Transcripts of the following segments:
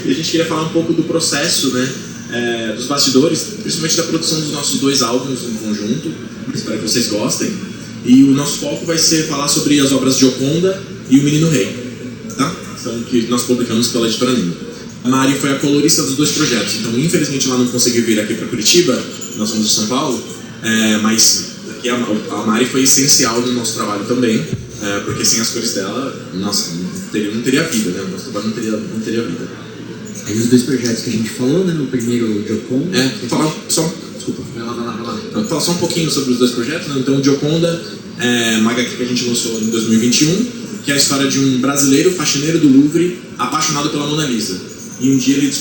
E a gente queria falar um pouco do processo, né, dos bastidores, principalmente da produção dos nossos 2 álbuns em conjunto. Espero que vocês gostem. E o nosso foco vai ser falar sobre as obras de Gioconda e O Menino Rei, tá? Então, que nós publicamos pela editora Nimo. A Mari foi a colorista dos 2 projetos, então infelizmente ela não conseguiu vir aqui para Curitiba, nós somos de São Paulo, mas aqui a Mari foi essencial no nosso trabalho também, porque sem as cores dela, nossa, não teria vida, né? O nosso trabalho não teria vida. Aí os 2 projetos que a gente falou, né? No primeiro, o Gioconda. Falar só... Desculpa. Vai lá. Vou falar só um pouquinho sobre os 2 projetos, né? Então, o Gioconda é uma HQ que a gente lançou em 2021, que é a história de um brasileiro faxineiro do Louvre apaixonado pela Mona Lisa. E um dia ele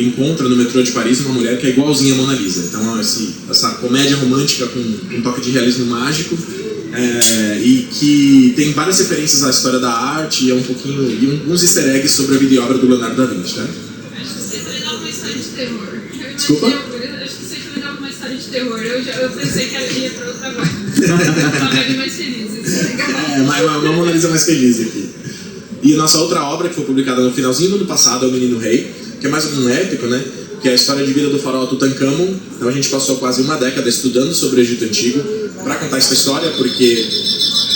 encontra no metrô de Paris uma mulher que é igualzinha a Mona Lisa. Então, essa comédia romântica com um toque de realismo mágico, e que tem várias referências à história da arte e uns easter eggs sobre a vida e obra do Leonardo da Vinci, né? Acho que você também dá uma história de terror. Desculpa? Acho que você também dá uma história de terror. Eu pensei que ela ia pra outra vibe. Uma vibe mais feliz. Uma Mona Lisa mais feliz aqui. E a nossa outra obra, que foi publicada no finalzinho do ano passado, é O Menino Rei, que é mais um épico, né? Que é a história de vida do faraó Tutankhamon. Então a gente passou quase uma década estudando sobre o Egito Antigo para contar essa história, porque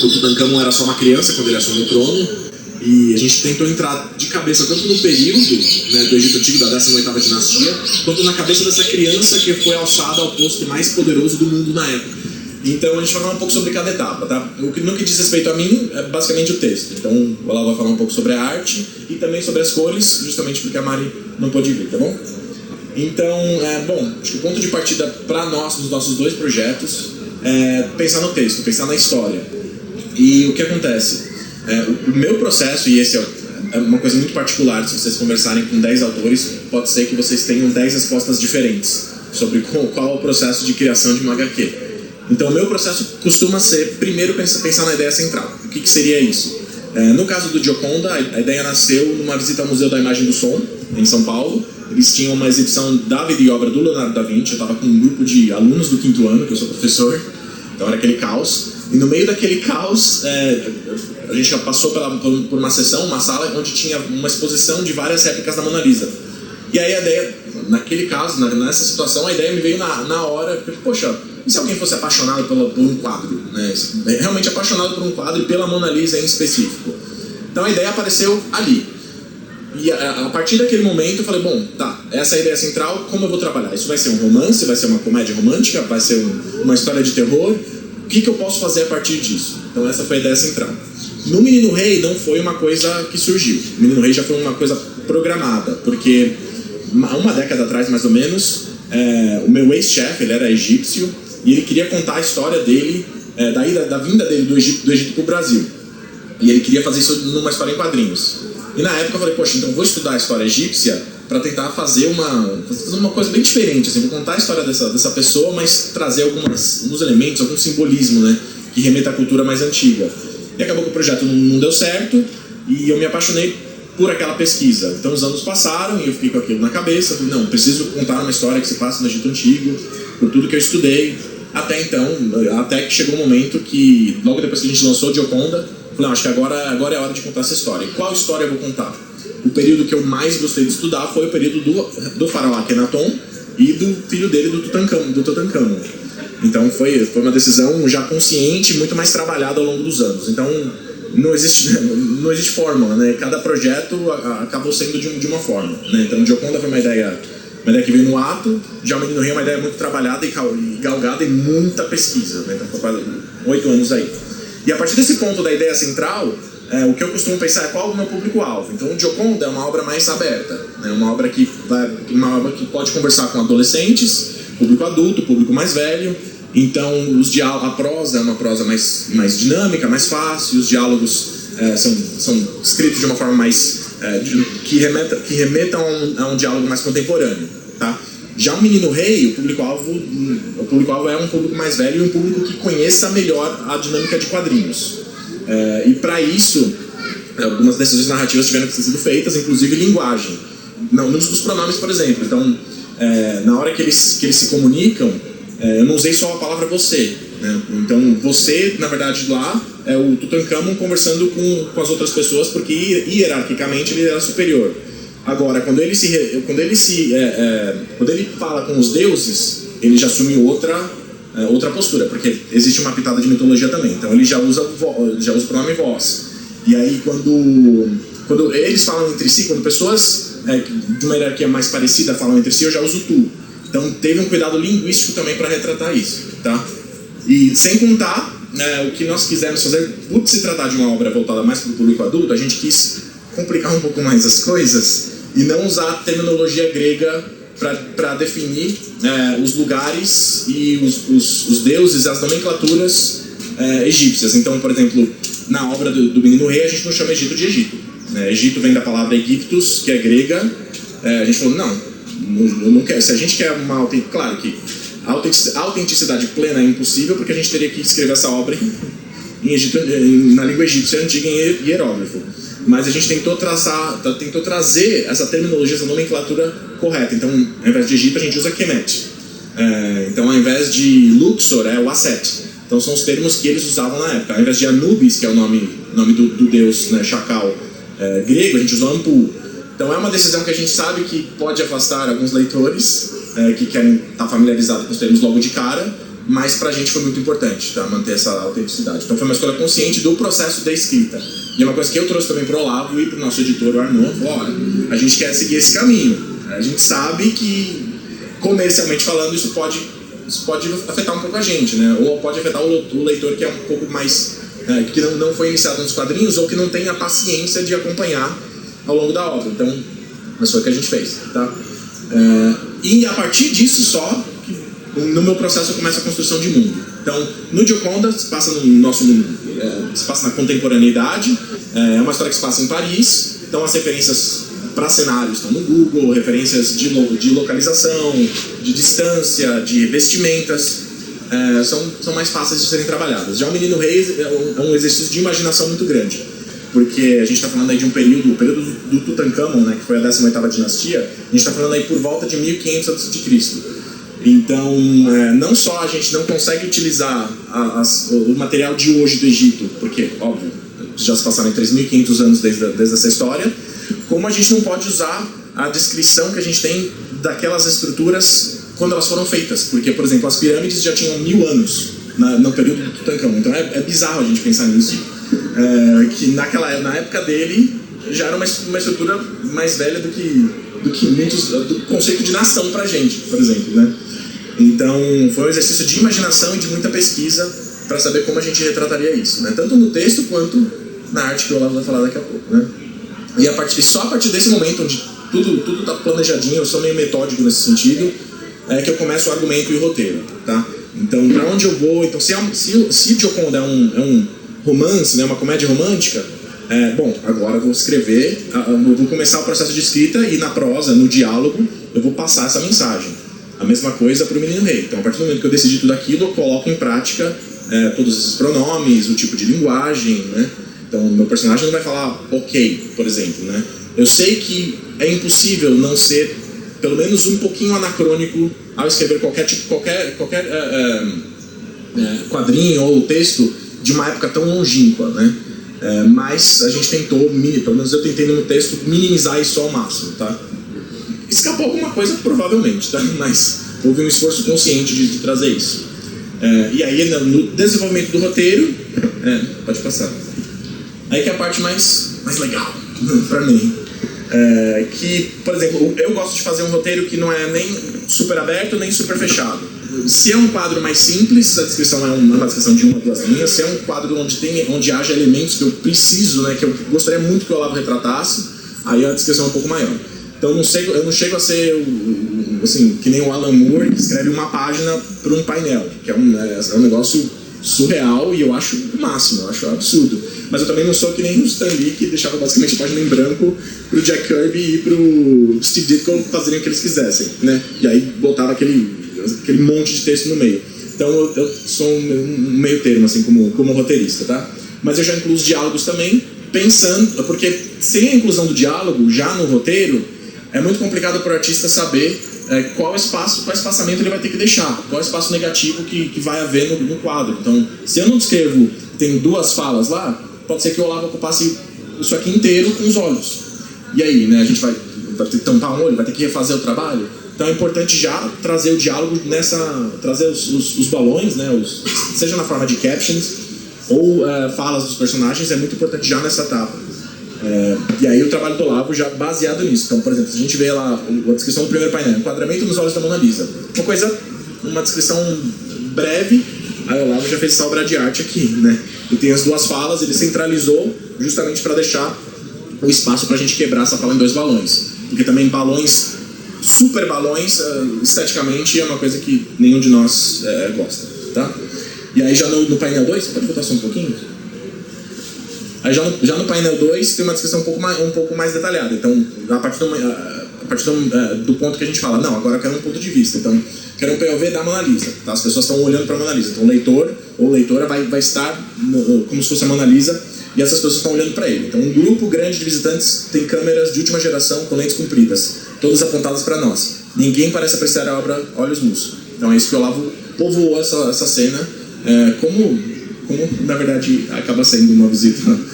o Tutankhamon era só uma criança quando ele assumiu o trono. E a gente tentou entrar de cabeça tanto no período, né, do Egito Antigo, da 18ª dinastia, quanto na cabeça dessa criança que foi alçada ao posto mais poderoso do mundo na época. Então a gente vai falar um pouco sobre cada etapa, tá? No que diz respeito a mim, é basicamente o texto. Então o Olavo vai falar um pouco sobre a arte e também sobre as cores, justamente porque a Mari não pôde vir, tá bom? Então, acho que o ponto de partida para nós, nos nossos 2 projetos, é pensar no texto, pensar na história. E o que acontece? O meu processo, e esse é uma coisa muito particular, se vocês conversarem com 10 autores, pode ser que vocês tenham 10 respostas diferentes sobre qual é o processo de criação de uma HQ. Então, o meu processo costuma ser, primeiro, pensar na ideia central. O que seria isso? No caso do Gioconda, a ideia nasceu numa visita ao Museu da Imagem do Som, em São Paulo. Eles tinham uma exibição da vida e obra do Leonardo da Vinci. Eu estava com um grupo de alunos do 5º ano, que eu sou professor, então era aquele caos. E no meio daquele caos, a gente passou por uma sessão, uma sala, onde tinha uma exposição de várias réplicas da Mona Lisa. E aí a ideia, naquele caso, nessa situação, a ideia me veio na hora, porque, poxa, e se alguém fosse apaixonado por um quadro, né? Realmente apaixonado por um quadro e pela Mona Lisa em específico. Então a ideia apareceu ali. E a partir daquele momento eu falei, bom, tá, essa é a ideia central, como eu vou trabalhar? Isso vai ser um romance, vai ser uma comédia romântica, vai ser uma história de terror? O que eu posso fazer a partir disso? Então essa foi a ideia central. No Menino Rei não foi uma coisa que surgiu. O Menino Rei já foi uma coisa programada, porque uma década atrás, mais ou menos, o meu ex-chefe, ele era egípcio, e ele queria contar a história dele, da vinda dele do Egito para o Brasil. E ele queria fazer isso numa história em quadrinhos. E na época eu falei, poxa, então vou estudar a história egípcia para tentar fazer uma coisa bem diferente, assim, vou contar a história dessa pessoa, mas trazer alguns elementos, algum simbolismo, né, que remeta à cultura mais antiga. E acabou que o projeto não deu certo e eu me apaixonei por aquela pesquisa. Então os anos passaram e eu fiquei com aquilo na cabeça, falei, não, preciso contar uma história que se passa no Egito Antigo, por tudo que eu estudei. Até que chegou um momento que, logo depois que a gente lançou Gioconda, falei, não, acho que agora é a hora de contar essa história. E qual história eu vou contar? O período que eu mais gostei de estudar foi o período do faraó Akhenaton e do filho dele, do Tutankhamon. Então foi uma decisão já consciente, muito mais trabalhada ao longo dos anos. Então não existe fórmula, né? Cada projeto acabou sendo de uma forma, né? Então Gioconda foi uma ideia que veio no ato, já o Menino Rei é uma ideia muito trabalhada e galgada e muita pesquisa, né? Então foi quase 8 anos aí. E a partir desse ponto da ideia central, o que eu costumo pensar é qual é o meu público-alvo. Então o Gioconda é uma obra mais aberta, né? Uma obra que pode conversar com adolescentes, público adulto, público mais velho. Então a prosa é uma prosa mais dinâmica, mais fácil, os diálogos são escritos de uma forma mais que remeta a um diálogo mais contemporâneo, tá? Já o Menino Rei, o público-alvo é um público mais velho e um público que conheça melhor a dinâmica de quadrinhos. E para isso, algumas decisões narrativas tiveram que ser sido feitas, inclusive linguagem. No uso dos pronomes, por exemplo. Então, na hora que eles se comunicam, eu não usei só a palavra você, né? Então, você, na verdade, lá é o Tutankhamon conversando com as outras pessoas, porque hierarquicamente ele era superior. Agora, quando ele fala com os deuses, ele já assume outra postura, porque existe uma pitada de mitologia também. Então ele já usa o pronome vós. E aí quando eles falam entre si, quando pessoas de uma hierarquia mais parecida falam entre si, eu já uso tu. Então teve um cuidado linguístico também para retratar isso, tá? E sem contar o que nós quisemos fazer, por se tratar de uma obra voltada mais para o público adulto, a gente quis complicar um pouco mais as coisas e não usar a terminologia grega para definir os lugares e os deuses, as nomenclaturas egípcias. Então, por exemplo, na obra do Menino Rei, a gente não chama Egito de Egito. Egito vem da palavra Egiptus, que é grega. A gente falou, não quer. Se a gente quer uma autenticidade, claro que a autenticidade plena é impossível, porque a gente teria que escrever essa obra em Egito, na língua egípcia antiga, em hieróglifo. Mas a gente tentou trazer essa terminologia, essa nomenclatura correta. Então, ao invés de Egito, a gente usa Kemet. Então, ao invés de Luxor, é o Aset. Então, são os termos que eles usavam na época. Ao invés de Anubis, que é o nome do deus, né, chacal grego, a gente usou Ampu. Então, é uma decisão que a gente sabe que pode afastar alguns leitores que querem estar familiarizados com os termos logo de cara, mas pra gente foi muito importante, tá? Manter essa autenticidade. Então foi uma escolha consciente do processo da escrita. E é uma coisa que eu trouxe também pro Olavo e pro nosso editor, o Arnaud, falou, olha, a gente quer seguir esse caminho. A gente sabe que, comercialmente falando, isso pode afetar um pouco a gente, né? Ou pode afetar o leitor que é um pouco mais... que não foi iniciado nos quadrinhos ou que não tem a paciência de acompanhar ao longo da obra. Então, mas foi o que a gente fez, tá? E a partir disso só, no meu processo, começa a construção de mundo. Então, no Gioconda, se passa no nosso mundo, se passa na contemporaneidade, é uma história que se passa em Paris, então as referências para cenários estão no Google, referências de localização, de distância, de vestimentas, são mais fáceis de serem trabalhadas. Já o Menino Rei é um exercício de imaginação muito grande, porque a gente está falando aí de o período do Tutankhamon, né, que foi a 18ª dinastia, a gente está falando aí por volta de 1500 a.C. Então, não só a gente não consegue utilizar o material de hoje do Egito, porque, óbvio, já se passaram 3.500 anos desde essa história, como a gente não pode usar a descrição que a gente tem daquelas estruturas quando elas foram feitas. Porque, por exemplo, as pirâmides já tinham 1000 anos no período do Tutankhamon. Então é bizarro a gente pensar nisso. Que na época dele já era uma estrutura mais velha do que muitos, do conceito de nação pra gente, por exemplo, né? Então foi um exercício de imaginação e de muita pesquisa para saber como a gente retrataria isso, né? Tanto no texto quanto na arte, que o Olavo vai falar daqui a pouco, né? E só a partir desse momento onde tudo tá planejadinho, eu sou meio metódico nesse sentido, que eu começo o argumento e o roteiro, tá? Então, para onde eu vou? Então, se Gioconda é um romance, né, uma comédia romântica, bom, agora eu vou escrever, eu vou começar o processo de escrita e na prosa, no diálogo, eu vou passar essa mensagem. A mesma coisa para o Menino Rei. Então, a partir do momento que eu decidi tudo aquilo, eu coloco em prática todos esses pronomes, o tipo de linguagem, né? Então, meu personagem não vai falar ok, por exemplo, né? Eu sei que é impossível não ser, pelo menos um pouquinho anacrônico ao escrever qualquer quadrinho ou texto de uma época tão longínqua, né? Mas a gente tentou, pelo menos eu tentei no meu texto, minimizar isso ao máximo, tá? Escapou alguma coisa, provavelmente, tá? Mas houve um esforço consciente de trazer isso. E aí, no desenvolvimento do roteiro, pode passar. Aí que é a parte mais legal pra mim. Que, por exemplo, eu gosto de fazer um roteiro que não é nem super aberto, nem super fechado. Se é um quadro mais simples, a descrição é uma descrição de 1 ou 2 linhas. Se é um quadro onde haja elementos que eu preciso, né, que eu gostaria muito que o Olavo retratasse, aí a descrição é um pouco maior. Então eu não chego a ser assim, que nem o Alan Moore, que escreve uma página para um painel, que é um negócio surreal e eu acho o máximo, eu acho absurdo. Mas eu também não sou que nem o Stan Lee, que deixava basicamente a página em branco pro Jack Kirby e pro Steve Ditko fazerem o que eles quisessem, né? E aí botava aquele monte de texto no meio. Então eu sou um meio termo, assim, como roteirista, tá? Mas eu já incluo os diálogos também, pensando... Porque sem a inclusão do diálogo, já no roteiro, é muito complicado para o artista saber qual espaçamento ele vai ter que deixar, qual espaço negativo que vai haver no quadro. Então, se eu não descrevo, tem 2 falas lá, pode ser que o Olavo ocupasse isso aqui inteiro com os olhos. E aí, né, a gente vai vai ter que tampar um olho, vai ter que refazer o trabalho. Então é importante já trazer o diálogo trazer os balões, né, seja na forma de captions ou falas dos personagens, é muito importante já nessa etapa. E aí o trabalho do Olavo já baseado nisso. Então, por exemplo, se a gente vê lá a descrição do primeiro painel, enquadramento nos olhos da Mona Lisa, uma descrição breve, aí o Olavo já fez essa obra de arte aqui, né? E tem as duas falas, ele centralizou justamente para deixar o espaço para a gente quebrar essa fala em 2 balões. Porque também super balões, esteticamente é uma coisa que nenhum de nós gosta, tá? E aí já no painel 2, você pode botar só um pouquinho? Aí já no painel 2 tem uma descrição um pouco mais detalhada. Então, a partir do ponto que a gente fala, não, agora eu quero um ponto de vista. Então, quero um POV da Mona Lisa. Tá? As pessoas estão olhando para a Mona Lisa. Então, o leitor ou leitora vai estar como se fosse a Mona Lisa e essas pessoas estão olhando para ele. Então, um grupo grande de visitantes tem câmeras de última geração com lentes compridas, todas apontadas para nós. Ninguém parece apreciar a obra olhos nus. Então, é isso que o Olavo povoou essa cena, como na verdade acaba sendo uma visita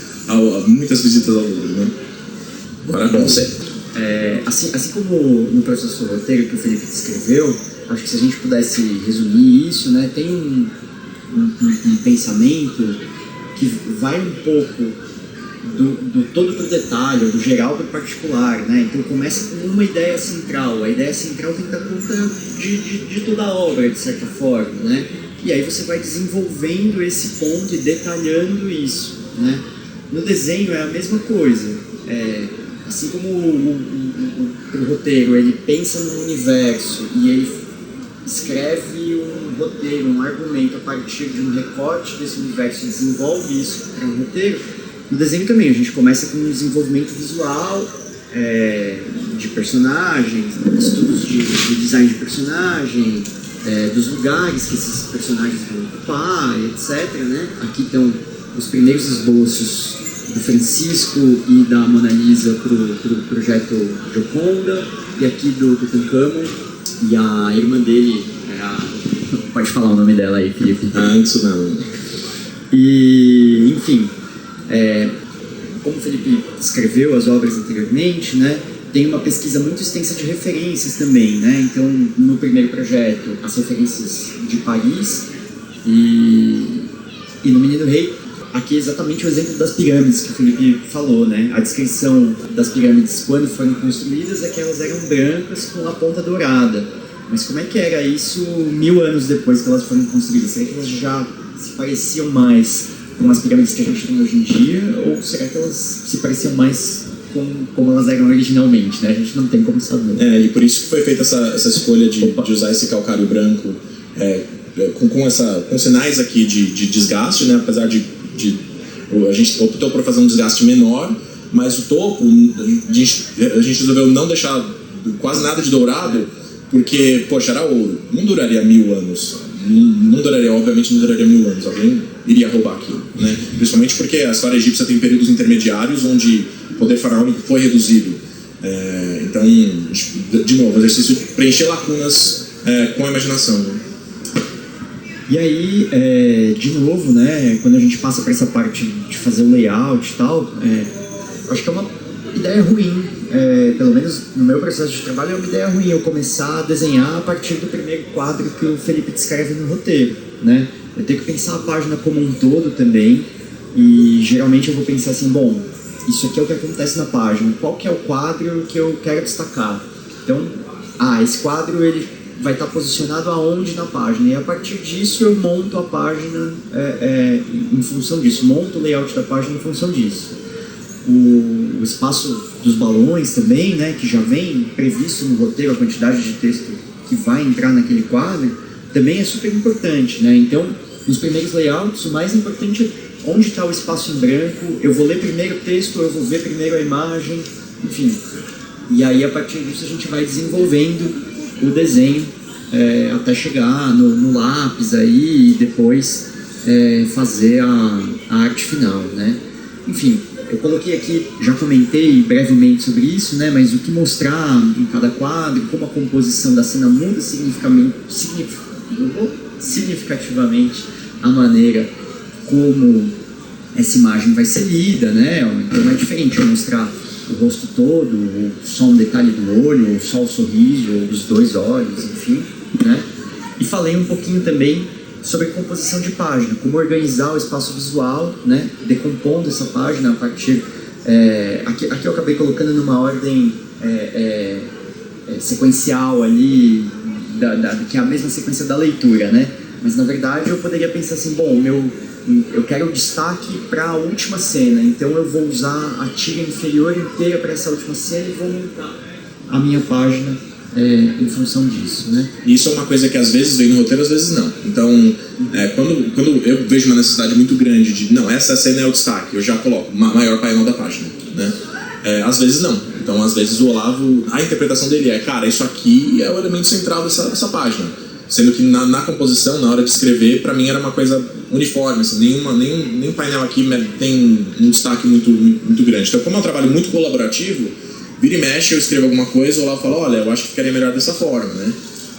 muitas visitas ao Louvre, né? Agora com você. Assim como no processo do roteiro que o Felipe descreveu, acho que se a gente pudesse resumir isso, né, tem um pensamento que vai um pouco do todo para o detalhe, do geral para o particular, né? Então começa com uma ideia central. A ideia central tem que dar conta de toda a obra, de certa forma, né? E aí você vai desenvolvendo esse ponto e detalhando isso, né? No desenho é a mesma coisa. Assim como o roteiro, ele pensa no universo e ele escreve um roteiro, um argumento a partir de um recorte desse universo e desenvolve isso para um roteiro. No desenho também, a gente começa com um desenvolvimento visual de personagens, estudos de design de personagem, dos lugares que esses personagens vão ocupar, etc. Né? Aqui estão os primeiros esboços do Francisco e da Mona Lisa para o projeto Gioconda, e aqui do Tutankhamon, e a irmã dele, pode falar o nome dela aí, Felipe. Isso não. E, enfim, como o Felipe escreveu as obras anteriormente, né, tem uma pesquisa muito extensa de referências também, né? Então, no primeiro projeto, as referências de Paris e no Menino Rei, aqui é exatamente o exemplo das pirâmides que o Felipe falou, né? A descrição das pirâmides quando foram construídas é que elas eram brancas com a ponta dourada. Mas como é que era isso 1000 anos depois que elas foram construídas? Será que elas já se pareciam mais com as pirâmides que a gente tem hoje em dia? Ou será que elas se pareciam mais como elas eram originalmente, né? A gente não tem como saber. E por isso que foi feita essa escolha de usar esse calcário branco com sinais aqui de desgaste, né? Apesar a gente optou por fazer um desgaste menor, mas o topo a gente resolveu não deixar quase nada de dourado, porque, poxa, era ouro, não duraria 1000 anos, obviamente não duraria 1000 anos, alguém iria roubar aquilo, né? Principalmente porque a história egípcia tem períodos intermediários onde o poder faraônico foi reduzido. Então, de novo, o exercício de preencher lacunas com a imaginação, né? E aí, de novo, né, quando a gente passa para essa parte de fazer o layout e tal, acho que é uma ideia ruim, pelo menos no meu processo de trabalho é uma ideia ruim eu começar a desenhar a partir do primeiro quadro que o Felipe descreve no roteiro, né? Eu tenho que pensar a página como um todo também, e geralmente eu vou pensar assim, bom, isso aqui é o que acontece na página, qual que é o quadro que eu quero destacar? Então, esse quadro ele vai estar posicionado aonde na página, e a partir disso eu monto a página em função disso, monto o layout da página em função disso. O espaço dos balões também, né, que já vem previsto no roteiro, a quantidade de texto que vai entrar naquele quadro, também é super importante, né? Então, nos primeiros layouts, o mais importante é onde está o espaço em branco, eu vou ler primeiro o texto, eu vou ver primeiro a imagem, enfim. E aí, a partir disso, a gente vai desenvolvendo o desenho até chegar no lápis aí e depois fazer a arte final, né? Enfim, eu coloquei aqui, já comentei brevemente sobre isso, né? Mas o que mostrar em cada quadro, como a composição da cena muda significativamente a maneira como essa imagem vai ser lida, né? Então é diferente eu mostrar o rosto todo, ou só um detalhe do olho, ou só o sorriso, ou os dois olhos, enfim, né? E falei um pouquinho também sobre composição de página, como organizar o espaço visual, né? Decompondo essa página a partir... aqui eu acabei colocando numa ordem sequencial ali, que é a mesma sequência da leitura, né? Mas na verdade eu poderia pensar assim, bom, eu quero o destaque para a última cena, então eu vou usar a tira inferior inteira para essa última cena e vou montar a minha página em função disso, né? Isso é uma coisa que às vezes vem no roteiro, às vezes não. Então, quando eu vejo uma necessidade muito grande de, não, essa cena é o destaque, eu já coloco maior painel da página, né? Às vezes não. Então, às vezes o Olavo, a interpretação dele cara, isso aqui é o elemento central dessa página. Sendo que na composição, na hora de escrever, pra mim era uma coisa uniforme, assim, nenhum painel aqui tem um destaque muito, muito grande. Então, como é um trabalho muito colaborativo, vira e mexe, eu escrevo alguma coisa, o Olavo fala, olha, eu acho que ficaria melhor dessa forma, né?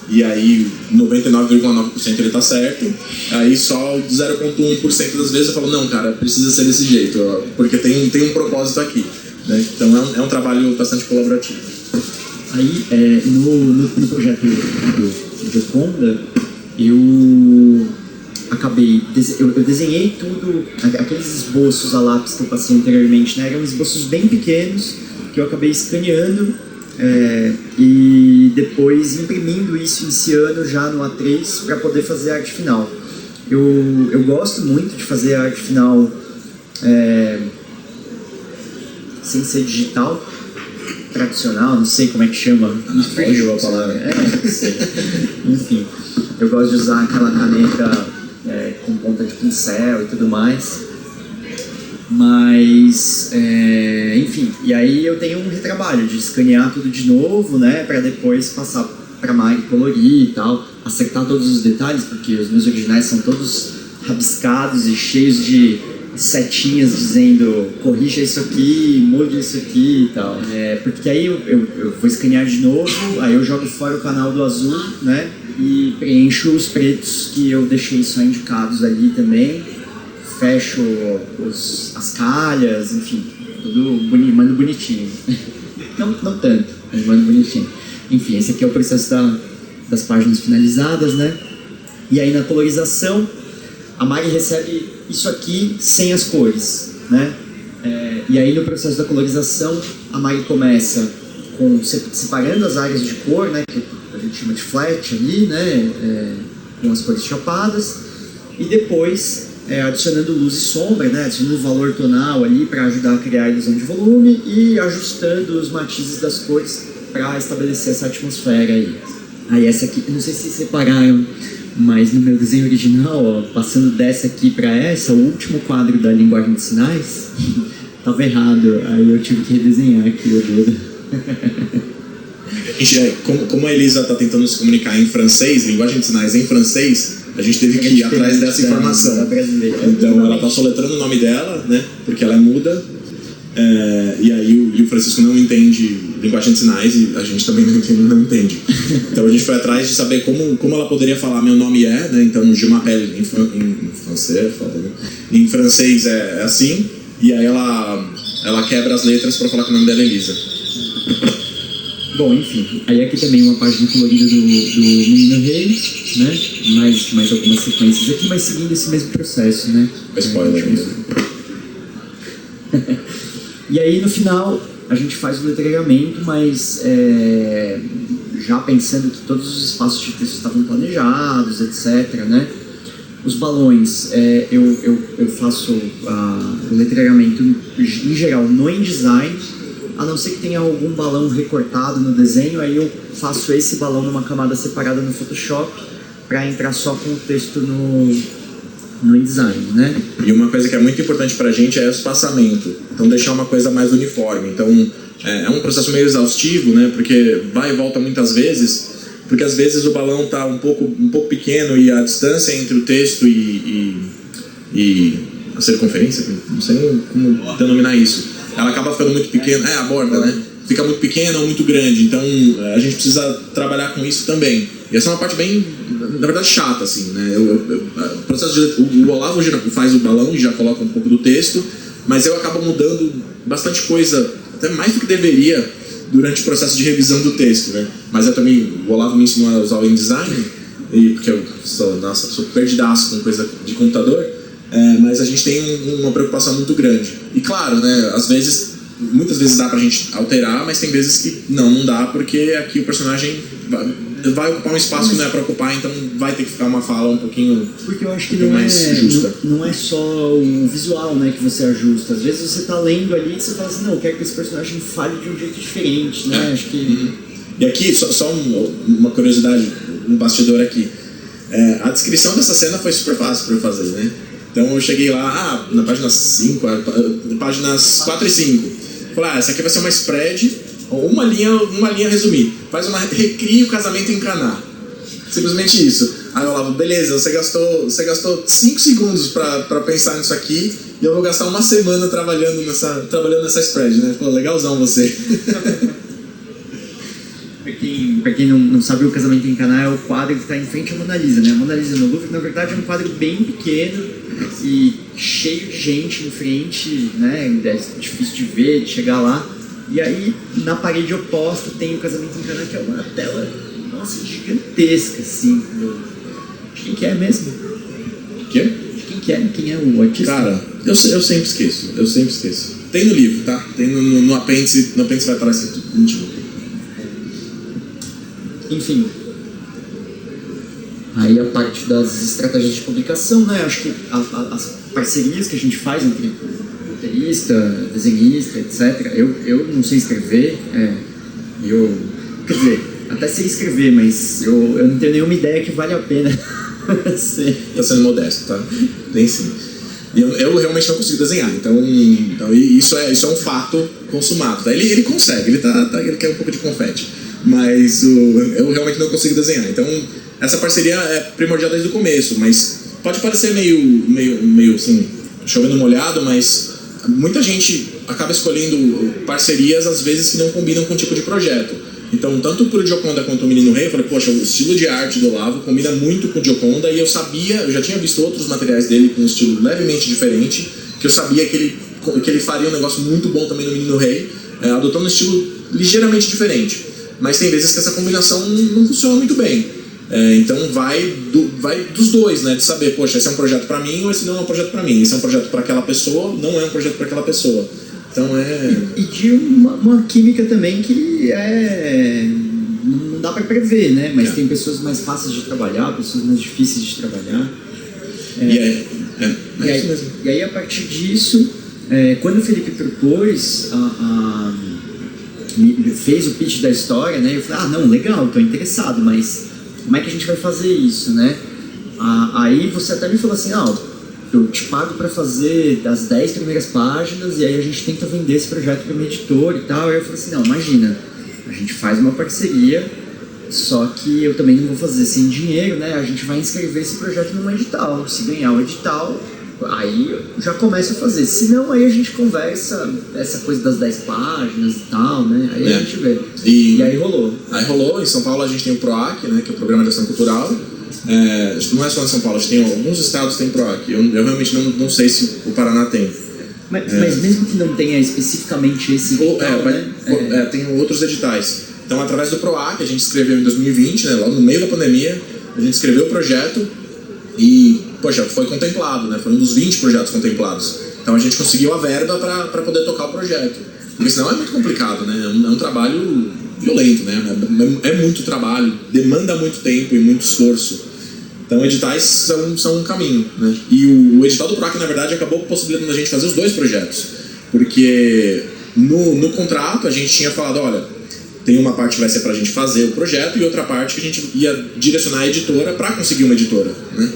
E aí, 99,9% ele tá certo, aí só 0,1% das vezes eu falo, não, cara, precisa ser desse jeito, porque tem um propósito aqui, né? Então é um trabalho bastante colaborativo. Aí, no projeto do Gioconda, eu desenhei tudo, aqueles esboços a lápis que eu passei anteriormente, né? Eram esboços bem pequenos, que eu acabei escaneando e depois imprimindo isso, iniciando já no A3 para poder fazer a arte final. Eu gosto muito de fazer a arte final sem ser digital, tradicional, não sei como é que chama, me fugiu a palavra. Não sei. Enfim, eu gosto de usar aquela caneta com ponta de pincel e tudo mais. Mas, enfim, e aí eu tenho um retrabalho de escanear tudo de novo, né, para depois passar para Mari colorir e tal, acertar todos os detalhes, porque os meus originais são todos rabiscados e cheios de setinhas dizendo corrija isso aqui, mude isso aqui e tal. Porque aí eu vou escanear de novo, aí eu jogo fora o canal do azul, né, e preencho os pretos que eu deixei só indicados ali também. Fecho as calhas, enfim, tudo mando bonitinho. não tanto, mas mando bonitinho. Enfim, esse aqui é o processo das páginas finalizadas, né? E aí na colorização, a Mari recebe isso aqui sem as cores, né? E aí no processo da colorização, a Mari começa separando as áreas de cor, né? Que a gente chama de flat ali, né? Com as cores chapadas. E depois adicionando luz e sombra, né? Adicionando valor tonal ali para ajudar a criar a ilusão de volume e ajustando os matizes das cores para estabelecer essa atmosfera aí. Aí essa aqui, não sei se vocês separaram, mas no meu desenho original, ó, passando dessa aqui para essa, o último quadro da linguagem de sinais, tava errado, aí eu tive que redesenhar aqui o dedo. Como a Elisa está tentando se comunicar em francês, linguagem de sinais em francês, a gente teve que ir atrás dessa informação. Então ela está soletrando o nome dela, né? Porque ela é muda. E aí o Francisco não entende linguagem de sinais e a gente também não entende. Então a gente foi atrás de saber como ela poderia falar meu nome né? Então je m'appelle em francês, em francês é assim, e aí ela quebra as letras para falar que o nome dela é Elisa. Bom, enfim, aí aqui também uma página colorida do Menino Rei, né? Mais algumas sequências aqui, mas seguindo esse mesmo processo, né? Spoiler mesmo. E aí no final a gente faz o letreiramento, mas já pensando que todos os espaços de texto estavam planejados, etc, né? Os balões, eu faço o letreiramento em geral no InDesign, a não ser que tenha algum balão recortado no desenho, aí eu faço esse balão numa camada separada no Photoshop para entrar só com o texto no InDesign, né? E uma coisa que é muito importante pra gente é o espaçamento, então deixar uma coisa mais uniforme. Então é um processo meio exaustivo, né? Porque vai e volta muitas vezes, porque às vezes o balão tá um pouco pequeno e a distância entre o texto e a circunferência, não sei como denominar isso, ela acaba ficando muito pequena, a borda, né? Fica muito pequena ou muito grande, então a gente precisa trabalhar com isso também. E essa é uma parte bem na verdade, chata, assim, né? O processo o Olavo já faz o balão e já coloca um pouco do texto, mas eu acabo mudando bastante coisa, até mais do que deveria, durante o processo de revisão do texto, né? Mas eu também, o Olavo me ensinou a usar o InDesign, porque eu sou perdidaço com coisa de computador, mas a gente tem uma preocupação muito grande. E claro, né, muitas vezes dá pra gente alterar, mas tem vezes que não dá, porque aqui o personagem vai ocupar um espaço que não é pra ocupar, então vai ter que ficar uma fala um pouquinho, porque eu acho que mais justa. Não é só o visual, né, que você ajusta. Às vezes você tá lendo ali e você fala assim, não, eu quero que esse personagem fale de um jeito diferente, né? Acho que... E aqui, só uma curiosidade, um bastidor aqui. A descrição dessa cena foi super fácil pra eu fazer, né? Então eu cheguei lá, na página 5, páginas 4 e 5. Falei, essa aqui vai ser uma spread, uma linha resumir. Recria o casamento em Caná. Simplesmente isso. Aí eu falava, beleza, você gastou 5 segundos pra pensar nisso aqui, e eu vou gastar uma semana trabalhando nessa spread, né? Pô, legalzão você. Pra quem não sabe, o Casamento em Caná é o quadro que está em frente à Mona Lisa, né? A Mona Lisa no Louvre, na verdade, é um quadro bem pequeno e cheio de gente em frente, né? É difícil de ver, de chegar lá. E aí, na parede oposta, tem o Casamento em Caná, que é uma tela, nossa, gigantesca, assim. De quem que é mesmo? Quê? De quem que é? Quem é o artista? Cara, eu sempre esqueço. Tem no livro, tá? Tem no apêndice vai estar escrito. Enfim, aí a parte das estratégias de publicação, né? Acho que as parcerias que a gente faz entre roteirista, desenhista, etc. Eu não sei escrever, quer dizer, até sei escrever, mas eu não tenho nenhuma ideia que vale a pena ser. Tá sendo modesto, tá? Tem sim. Eu realmente não consigo desenhar, então isso é um fato consumado. Tá? Ele consegue, ele quer um pouco de confete. Mas eu realmente não consigo desenhar. Então, essa parceria é primordial desde o começo, mas pode parecer meio assim, chovendo molhado, mas muita gente acaba escolhendo parcerias, às vezes, que não combinam com o tipo de projeto. Então, tanto pro Gioconda quanto o Menino Rei, eu falei, poxa, o estilo de arte do Olavo combina muito com o Gioconda, e eu já tinha visto outros materiais dele com um estilo levemente diferente, que eu sabia que ele faria um negócio muito bom também no Menino Rei, adotando um estilo ligeiramente diferente. Mas tem vezes que essa combinação não funciona muito bem. Então vai dos dois, né? De saber, poxa, esse é um projeto pra mim ou esse não é um projeto pra mim. Esse é um projeto pra aquela pessoa, não é um projeto pra aquela pessoa. Então E de uma química também que não dá pra prever, né? Mas tem pessoas mais fáceis de trabalhar, pessoas mais difíceis de trabalhar. E aí, a partir disso, quando o Felipe propôs fez o pitch da história, né? Eu falei, não, legal, tô interessado, mas como é que a gente vai fazer isso, né? Aí você até me falou assim, eu te pago pra fazer as 10 primeiras páginas e aí a gente tenta vender esse projeto pra minha editora e tal. Aí eu falei assim, não, imagina, a gente faz uma parceria, só que eu também não vou fazer sem dinheiro, né? A gente vai inscrever esse projeto num edital. Se ganhar o edital, aí eu já começo a fazer. Se não, aí a gente conversa essa coisa das 10 páginas e tal, né? Aí a gente vê. E aí rolou. Aí rolou. Em São Paulo a gente tem o PROAC, né? Que é o Programa de Ação Cultural. Não é só em São Paulo, a gente tem alguns estados que tem PROAC. Eu realmente não sei se o Paraná tem. Mas mesmo que não tenha especificamente esse edital, né? Tem outros editais. Então, através do PROAC, a gente escreveu em 2020, né? Logo no meio da pandemia, a gente escreveu o projeto e, poxa, foi contemplado, né? Foi um dos 20 projetos contemplados. Então a gente conseguiu a verba para poder tocar o projeto. Porque senão é muito complicado, né? É um trabalho violento, né? É muito trabalho, demanda muito tempo e muito esforço. Então editais são um caminho, né? E o edital do PROAC, na verdade, acabou possibilitando a gente fazer os 2 projetos. Porque no contrato a gente tinha falado, olha, tem uma parte que vai ser pra gente fazer o projeto e outra parte que a gente ia direcionar a editora para conseguir uma editora, né?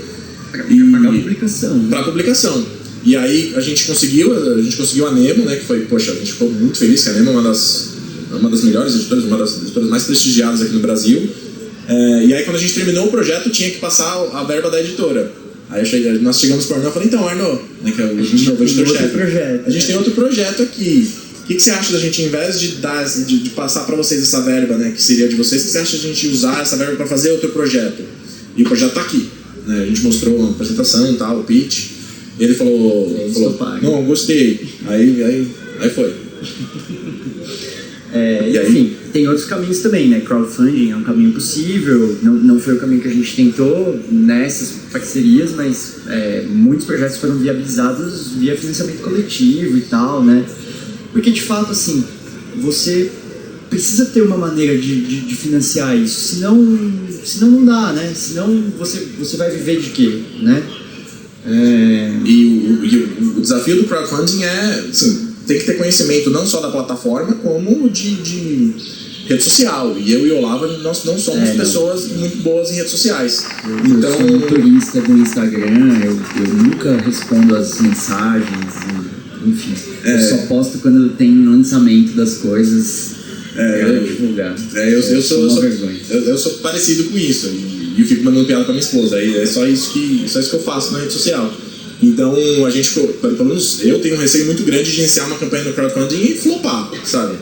Para pagar a publicação. Né? Para a publicação. E aí a gente conseguiu a Nemo, né? Que foi, poxa, a gente ficou muito feliz, que a Nemo é uma das melhores editoras, uma das editoras mais prestigiadas aqui no Brasil. E aí quando a gente terminou o projeto, tinha que passar a verba da editora. Aí nós chegamos para o Arnaud e falei, então, Arnaud, né, que é o editor-chefe, a gente tem outro projeto aqui. O que você acha da gente, ao invés de passar para vocês essa verba, né, que seria de vocês, o que você acha da gente usar essa verba para fazer outro projeto? e o projeto tá aqui, né? A gente mostrou uma apresentação, tal, o pitch, e ele falou não, gostei, aí foi. Enfim, tem outros caminhos também, né? Crowdfunding é um caminho possível, não foi o caminho que a gente tentou nessas parcerias, mas muitos projetos foram viabilizados via financiamento coletivo e tal, né? Porque de fato, assim, você precisa ter uma maneira de financiar isso, senão não dá, né? Senão você vai viver de quê, né? E o desafio do crowdfunding é, assim, tem que ter conhecimento não só da plataforma, como de rede social. E eu e o Olavo, nós não somos pessoas muito boas em redes sociais. Eu sou um turista do Instagram, eu nunca respondo as mensagens, enfim. Eu só posto quando tem lançamento das coisas para divulgar. Eu sou parecido com isso. E eu fico mandando piada pra minha esposa. É só isso que eu faço na rede social. Então, a gente, pelo menos eu tenho um receio muito grande de iniciar uma campanha no crowdfunding e flopar, sabe?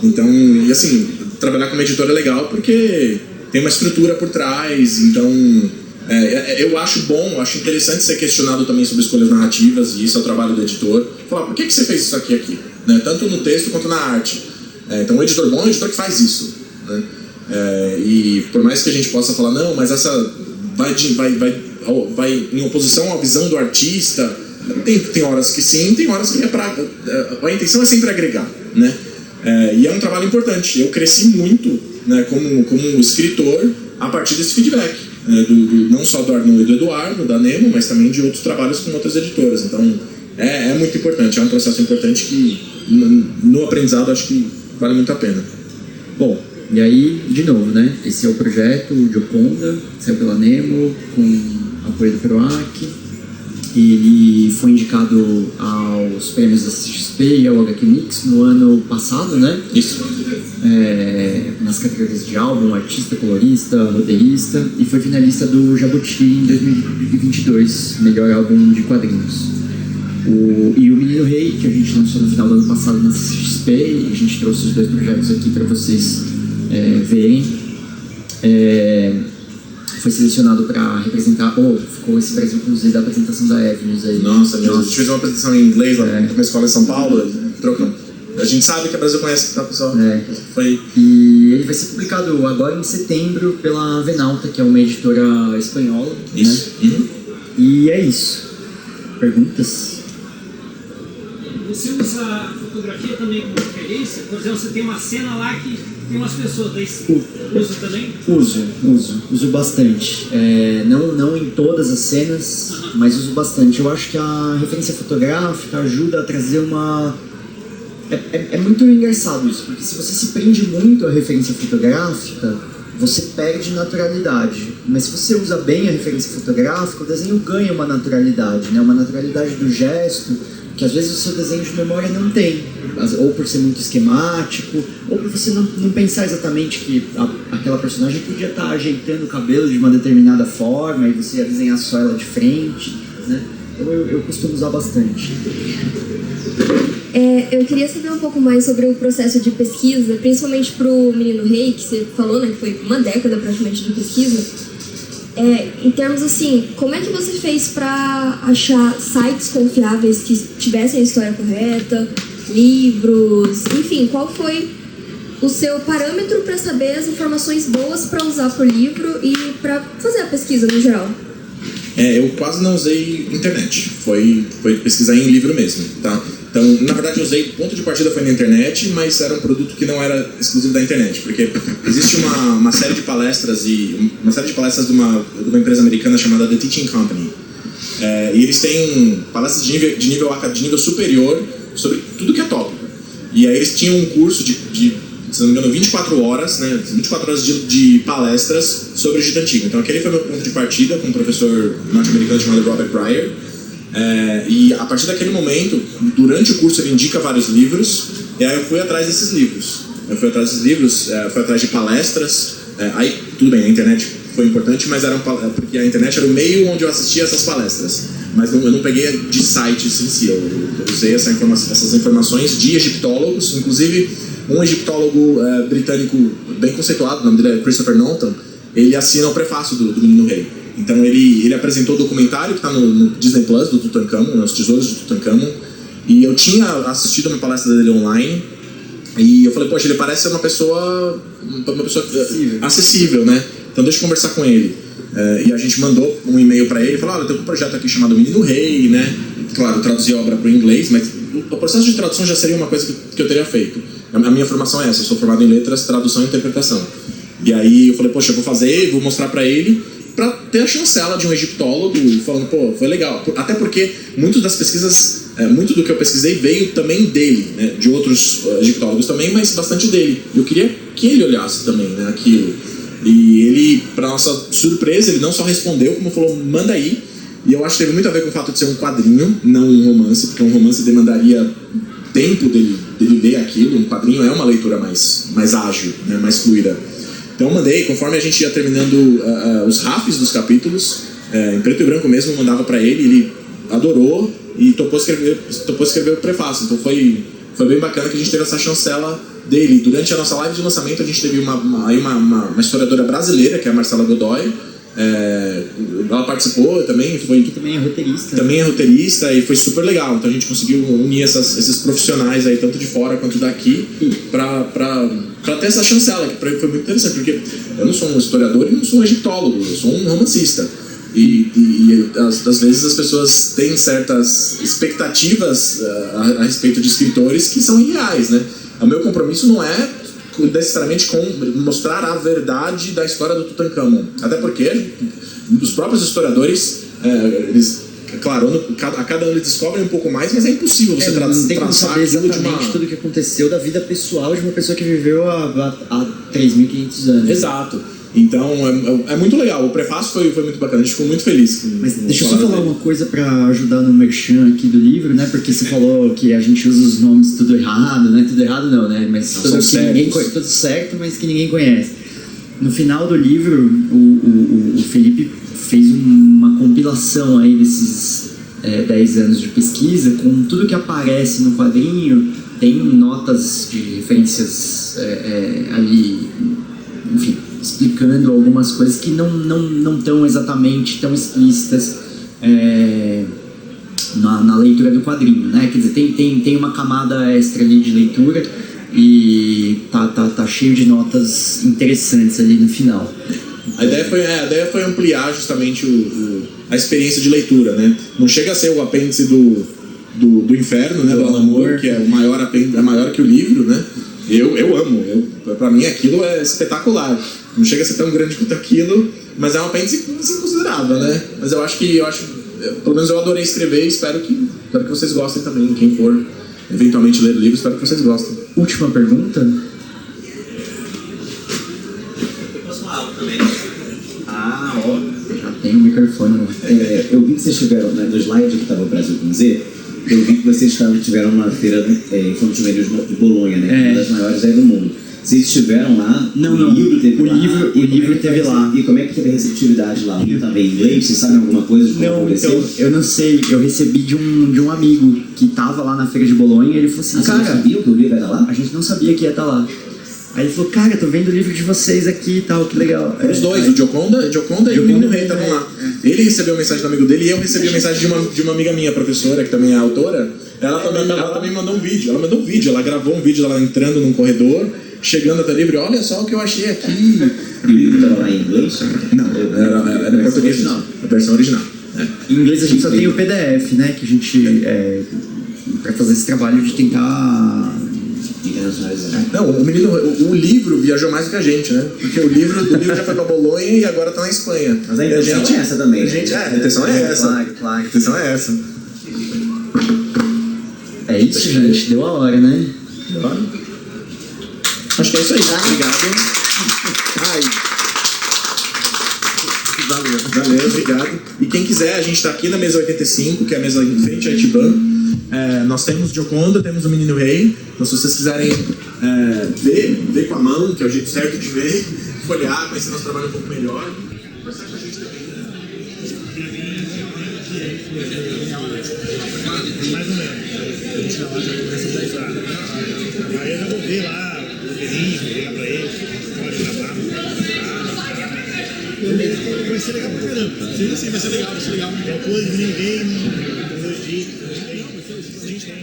Então, e assim, trabalhar como editor é legal porque tem uma estrutura por trás. Então, eu acho bom, acho interessante ser questionado também sobre escolhas narrativas, e isso é o trabalho do editor. Falar, por que você fez isso aqui? Né? Tanto no texto quanto na arte. Então, um editor bom é um editor que faz isso, né? E por mais que a gente possa falar, não, mas essa vai em oposição à visão do artista, tem horas que sim, tem horas que a intenção é sempre agregar, né? E é um trabalho importante. Eu cresci muito, né, como escritor a partir desse feedback, não só do Arnaud e do Eduardo, da Nemo, mas também de outros trabalhos com outras editoras. Então é muito importante, é um processo importante que no aprendizado acho que vale muito a pena. Bom, e aí, de novo, né? Esse é o projeto Gioconda, saiu pela Nemo, com apoio do PROAC. Ele foi indicado aos prêmios da CXP e ao HQ Mix no ano passado, né? Isso. Nas categorias de álbum, artista, colorista, roteirista, e foi finalista do Jabuti em 2022, melhor álbum de quadrinhos. E o Menino Rei, que a gente lançou no final do ano passado na CXP, e a gente trouxe os dois projetos aqui para vocês verem. Foi selecionado para representar, ficou esse Brasil inclusive da apresentação da Avenues aí. Nossa, a gente fez uma apresentação em inglês lá numa escola em São Paulo, trocando. A gente sabe que a Brasil conhece, tá, pessoal? E ele vai ser publicado agora em setembro pela Venalta, que é uma editora espanhola. Isso. Né? Uhum. E é isso. Perguntas? Você usa a fotografia também como referência? Por exemplo, você tem uma cena lá que tem umas pessoas, daí usa também? Uso bastante. Não em todas as cenas, mas uso bastante. Eu acho que a referência fotográfica ajuda a trazer uma... É muito engraçado isso, porque se você se prende muito à referência fotográfica, você perde naturalidade. Mas se você usa bem a referência fotográfica, o desenho ganha uma naturalidade, né? Uma naturalidade do gesto, que às vezes o seu desenho de memória não tem, ou por ser muito esquemático, ou por você não pensar exatamente que aquela personagem podia estar ajeitando o cabelo de uma determinada forma e você ia desenhar só ela de frente, né? Então eu costumo usar bastante. Eu queria saber um pouco mais sobre o processo de pesquisa, principalmente para o Menino Rei, que você falou, né, que foi uma década praticamente de pesquisa. Em termos assim, como é que você fez para achar sites confiáveis que tivessem a história correta, livros, enfim, qual foi o seu parâmetro para saber as informações boas para usar pro livro e para fazer a pesquisa no geral? Eu quase não usei internet, foi pesquisar em livro mesmo, tá? Então, na verdade, eu usei, ponto de partida foi na internet, mas era um produto que não era exclusivo da internet, porque existe uma série de palestras de uma empresa americana chamada The Teaching Company, e eles têm palestras de nível superior sobre tudo que é tópico. E aí eles tinham um curso de se não me engano, 24 horas, né, 24 horas de palestras sobre o Egito Antigo. Então aquele foi meu ponto de partida com um professor norte-americano chamado Robert Pryor. E a partir daquele momento, durante o curso ele indica vários livros, e aí eu fui atrás desses livros. Fui atrás de palestras. Aí, tudo bem, a internet foi importante, mas porque a internet era o meio onde eu assistia essas palestras. Mas eu não peguei de sites em si, eu usei essas informações de egiptólogos, inclusive um egiptólogo britânico bem conceituado, o nome dele é Christopher Norton, ele assina o prefácio do Menino Rei. Então ele apresentou o documentário que está no Disney Plus do Tutankhamon, Os Tesouros de Tutankhamon, e eu tinha assistido uma palestra dele online, e eu falei, poxa, ele parece ser uma pessoa acessível, né? Então deixa eu conversar com ele. E a gente mandou um e-mail para ele e falou, olha, tem um projeto aqui chamado Menino Rei, né? Claro, traduzir a obra para o inglês, mas o processo de tradução já seria uma coisa que eu teria feito. A minha formação é essa, eu sou formado em letras, tradução e interpretação. E aí eu falei, poxa, eu vou fazer, vou mostrar para ele, para ter a chancela de um egiptólogo, falando, pô, foi legal. Até porque muito das pesquisas, muito do que eu pesquisei veio também dele, né? De outros egiptólogos também, mas bastante dele. Eu queria que ele olhasse também, né, aquilo. E ele, para nossa surpresa, ele não só respondeu, como falou, manda aí. E eu acho que teve muito a ver com o fato de ser um quadrinho, não um romance, porque um romance demandaria tempo dele ler aquilo. Um quadrinho é uma leitura mais ágil, né, mais fluida. Então eu mandei, conforme a gente ia terminando os rafes dos capítulos, em preto e branco mesmo, eu mandava para ele, ele adorou e topou escrever o prefácio. Então foi bem bacana que a gente teve essa chancela dele. Durante a nossa live de lançamento, a gente teve uma historiadora brasileira, que é a Marcela Godoy. Ela participou também, também é roteirista. Também é roteirista e foi super legal. Então a gente conseguiu unir esses profissionais aí, tanto de fora quanto daqui, para ter essa chancela, que pra mim foi muito interessante, porque eu não sou um historiador e não sou um egiptólogo, eu sou um romancista. E às vezes as pessoas têm certas expectativas a respeito de escritores que são irreais, né? O meu compromisso não é necessariamente com mostrar a verdade da história do Tutankhamon, até porque os próprios historiadores, eles, claro, a cada ano eles descobrem um pouco mais, mas é impossível você traçar exatamente tudo o que aconteceu da vida pessoal de uma pessoa que viveu há 3.500 anos. Exato. Então é muito legal, o prefácio foi muito bacana, a gente ficou muito feliz. Mas deixa eu só falar uma coisa pra ajudar no merchan aqui do livro, né? Porque você falou que a gente usa os nomes tudo errado, né? Tudo errado não, né? Mas tudo certo, mas que ninguém conhece. No final do livro, o Felipe fez uma compilação aí desses 10 anos de pesquisa, com tudo que aparece no quadrinho, tem notas de referências ali, enfim, explicando algumas coisas que não estão exatamente tão explícitas na leitura do quadrinho, né? Quer dizer, tem uma camada extra ali de leitura e tá cheio de notas interessantes ali no final. A ideia foi ampliar justamente a experiência de leitura, né? Não chega a ser o apêndice do Inferno, né? Do Alan Moore, que é maior que o livro, né? Eu amo, pra mim aquilo é espetacular. Não chega a ser tão grande quanto aquilo, mas é um apêndice considerável, né? Mas eu acho pelo menos eu adorei escrever e espero que vocês gostem também. Quem for eventualmente ler o livro, espero que vocês gostem. Última pergunta? Eu posso falar algo também? Ó, já tem o microfone. Eu vi que vocês tiveram, né, no slide que estava o Brasil com Z, eu vi que vocês tiveram uma feira infantil de Bolonha, né? Uma das maiores aí do mundo. Vocês estiveram lá? Não. O livro teve lá? O livro teve lá. E como é que teve a receptividade lá? Também em inglês? Vocês sabem alguma coisa de como aconteceu? Então, eu não sei. Eu recebi de um amigo que estava lá na feira de Bolonha e ele falou assim, cara, vocês não sabiam que o livro ia estar lá? A gente não sabia que ia estar lá. Aí ele falou, cara, tô vendo o livro de vocês aqui e tal, que legal. Os dois, o Gioconda e o Menino Rei estavam lá. Ele recebeu a mensagem do amigo dele e eu recebi a mensagem de uma amiga minha, professora, que também é autora. Ela também mandou um vídeo. Ela gravou um vídeo dela entrando num corredor, chegando até o livro, olha só o que eu achei aqui. O livro estava lá em inglês? Não, era em português, não. A versão original. Em inglês a gente só tem o PDF, né? Que a gente, pra fazer esse trabalho de tentar internacionalizar. Não, o livro viajou mais do que a gente, né? Porque o livro já foi pra Bolonha e agora tá na Espanha. Mas a intenção é essa também. A intenção é essa. Claro. A intenção é essa. É isso, gente. Deu a hora, né? Deu a hora. Acho que é isso aí. Obrigado. Valeu, obrigado. E quem quiser, a gente tá aqui na mesa 85, que é a mesa em frente à Itiban. Nós temos Gioconda, temos o Menino Rei. Então, se vocês quiserem ver com a mão, que é o jeito certo de ver, folhear, conhecer nosso trabalho um pouco melhor, conversar com a gente também. Mais ou menos. A gente lá já começa a 10 horas. Aí eu já vou ver lá o roteirinho, vou ligar pra eles, pode gravar. Vai ser legal pra caramba. Sim, vai ser legal, vai ser legal. É o plano de ninguém, 2 dias. A gente tem